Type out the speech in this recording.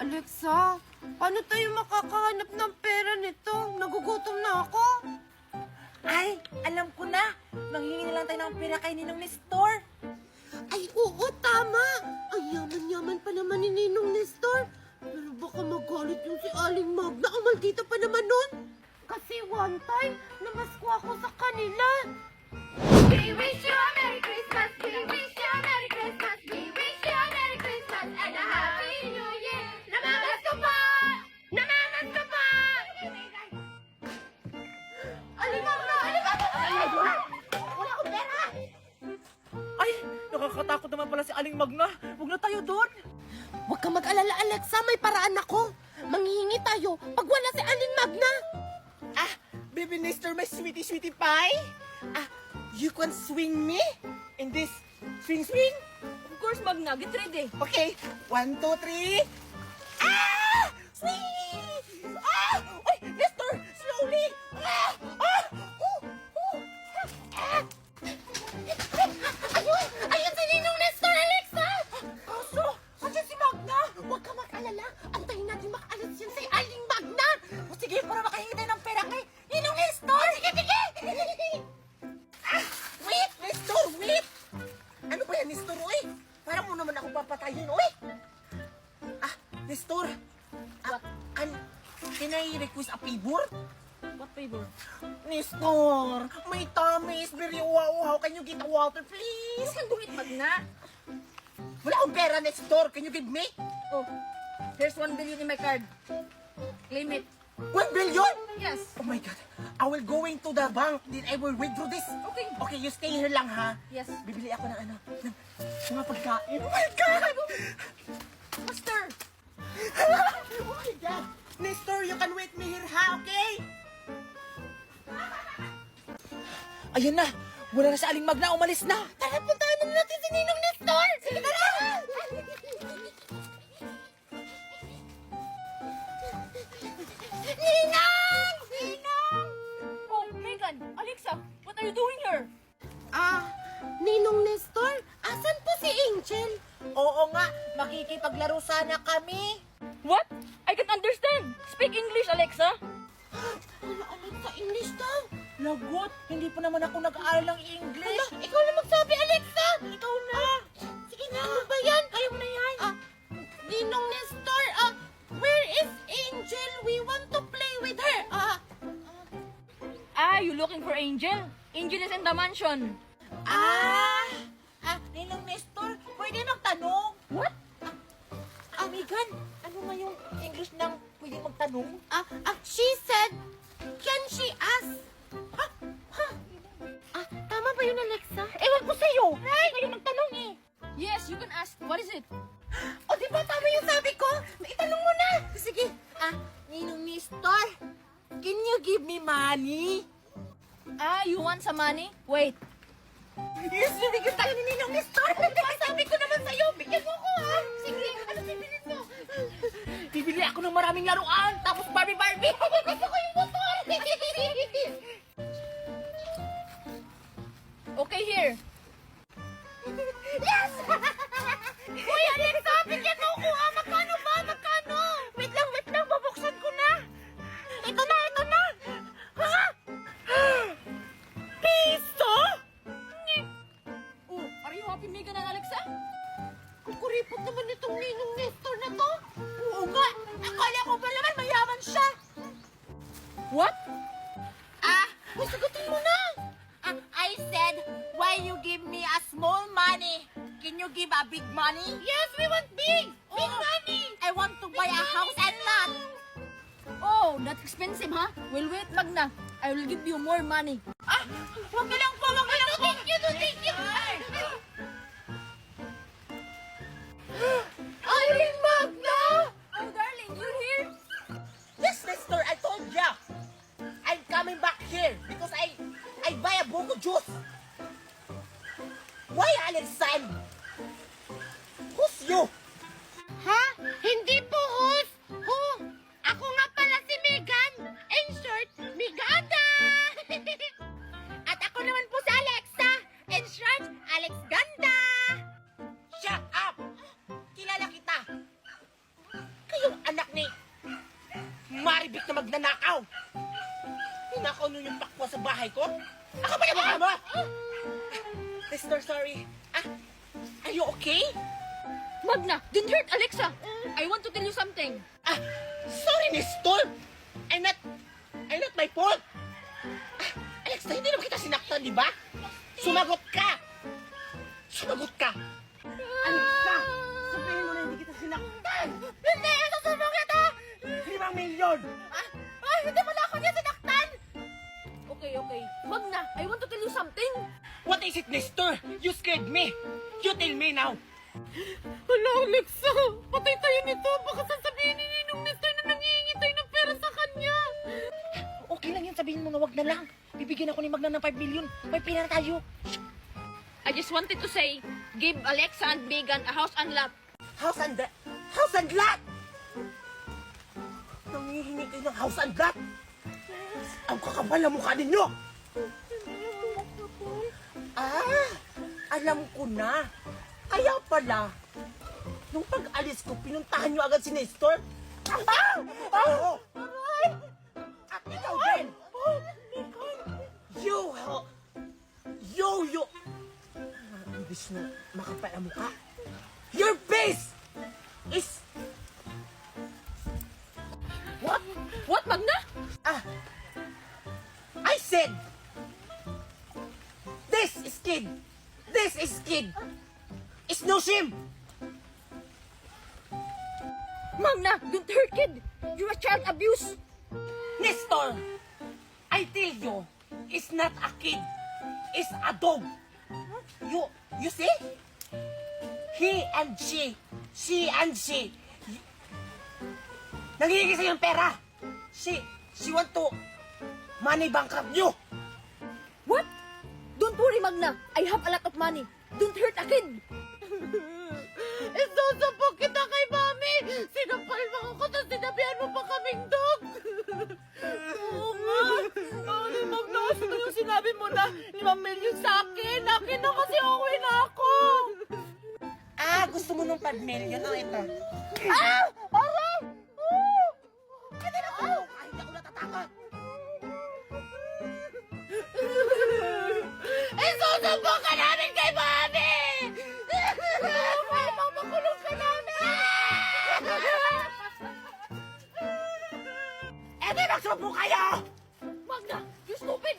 Alexa, paano tayo makakahanap ng pera nito? Nagugutom na ako. Ay, alam ko na. Manghingi na lang tayo ng pera kay Ninong Nestor. Ay, oo, tama. Ang yaman-yaman pa naman ni Ninong Nestor. Pero baka magalit yung si Aling Magna. Ang maldita pa naman nun. Kasi one time, namasko ako sa kanila. We wish you a Merry Christmas. We wish you a Merry Christmas. We wish you a Merry Christmas and a Happy New Year. Namamasko pa! Namamasko pa! Aling Magna! Aling Magna! Wala akong pera! Ay, nakakatakot naman pala si Aling Magna. Huwag na tayo doon. Huwag ka mag-alala, Alexa. May paraan ako. Manghihingi tayo pag wala si Aling Magna. Ah, baby Nestor, my sweetie pie. Ah, you can swing me in this swing. Of course, Magna. Get ready. Okay, 1, 2, 3. Ah! Swing! Ah! Ay, Nestor, slowly! Ah! Ah! Ah! Ayun! Ayun si Ninong Nestor, Alexa! Kaso, andyan si Magna. Huwag ka mag-alala. Antayin natin makaalis yan si Aling Magna. O sige, para makahingi tayo ng pera kay Ninong Nestor. Sige! Ah! Wait, Nestor, wait! Ano ba yan, Nestor, oy? Parang mo naman ako papatayin, oy! Ah, Nestor. Ah, can I request a favor? What favor? Nestor, my tummy is very wow. Can you get a water, please? You can do it, Magna. Wala akong pera, Nestor. Can you give me? Oh, here's 1 billion in my card. Claim it. 1 billion? Yes. Oh my God. I will going to the bank. Then I will withdraw this. Okay. Okay, you stay here lang, ha? Yes. Bibili ako ng ng mga pagkain. Oh my God! Master. Oh my God! Nestor, you can wait me here, ha? Okay? Ayan na! Wala na si Aling Magna. Umalis na! Tara, puntahan na natin si Ninong Nestor! Sige, tara! Ninong! Ninong! Oh, Megan, Alexa, what are you doing here? Ninong Nestor, asan po si Angel? Oo nga, makikipaglaro sana kami. What? I can't understand. Speak English, Alexa. Ano, Alexa, English daw? Lagot, hindi pa naman ako nag-aaral ng English. Ikaw na magsabi, Alexa! Ikaw na! Sige na! Ano ba yan? Kaya mo na yan! Ninong Nestor, where is Angel? We want to play with her! You looking for Angel? Angel is in the mansion. Ninong Nestor, pwede magtanong. What? Megan, ano nga yung English ng pwede magtanong? She said, can she ask? Tama ba yun, Alexa? Ewan ko sa'yo. Pwede magtanong eh. Yes, you can ask. What is it? O, di ba tama yung sabi ko? Itanong mo na! Sige, Ninong Nestor, can you give me money? You want some money? Wait. Yes, bibigyan tayo ni Ninong Nestor. sabi ko naman sa'yo, bigyan mo ko, ha? Sige, ano bibilin mo? Bibili ako ng maraming laruan, tapos Barbie. Gusto ko yung motor! Okay, here. Yes! Uy, Alexa, bigyan mo ko, ha? Magkano ba? Magkano? Wait lang, babuksan ko na. Ito na! Ha? Piso? Oh, are you happy, Megan and Alexa? Kukuripot naman itong Ninong Nestor na to. Oo nga, akala ko ba naman mayaman siya. What? Uy, sagutin mo na. I said, why you give me a small money? Can you give a big money? Yes, we want big money. I want to buy a house and lot. Oh, that's expensive, huh? Well, wait, Magna. I will give you more money. Wag ka lang po. Thank you. Aling Magna! Oh, darling, you here? Yes, Nestor, I told ya. I'm coming back here because I buy a buko juice. Why, Alexan? Who's you? Ha? Hindi po, host. Ako nga pala si Megan. In short, Migada. At ako naman po Kayong anak ni Maribik na magnanakaw. Ninakaw nyo yung pakwa sa bahay ko? Ako ba yung mukha mo? Nestor, sorry. Are you okay? Magna, don't hurt Alexa. I want to tell you something. Sorry, Nestor. I'm not my fault. Alexa, hindi naman kita sinaktan, di ba? Sumagot ka. Sumagot ka. Alexa, sabihin mo na hindi kita sinaktan. Hindi! Susubok kita! 5 milyon. Hindi mo na ako niya sinaktan! Okay. Magna, I want to tell you something. What is it, Nestor? You scared me. You tell me now. Hala, Alexa! Patay tayo nito! Baka sasabihin ni Ninong Nestor na nangihingi tayo ng pera sa kanya! Okay lang yun, sabihin mo na wag na lang. Bibigyan ako ni Magna ng 5 million. May pera na tayo. I just wanted to say, give Alexa and Megan a house and lot. House and lot! Nangihingi kayo ng house and lot? Ang kakapal na mukha ninyo! Alam ko na. Kaya pala, nung pag-alis ko, pinuntahan nyo agad si Nestor. Oo! At ikaw din! You! Imbis na makapal ang mukha. Your face is... What, Magna? I said, this is kid. It's no shame. Magna, don't hurt kid. You're a child abuse. Nestor, I tell you, it's not a kid. It's a dog. You see? He and she. Nangihingi sa'yo ng pera. She want to money bankrupt you. What? Don't worry, Magna. I have a lot of money. Don't hurt a kid. Isusubok kita kay Mami! Sinampal mo ako tapos sinabihan mo pa kaming dog! Oo nga! Magnaas mo yung sinabi mo na 5 milyon sa akin! Akin na kasi uwi na ako! Gusto mo ng 5 million? Ito. Aray! Hindi na ako! Hindi ako natatakot. Isusubok ka namin kay Mami! Makulong ka namin! Di magsubo kayo! Magna, you stupid.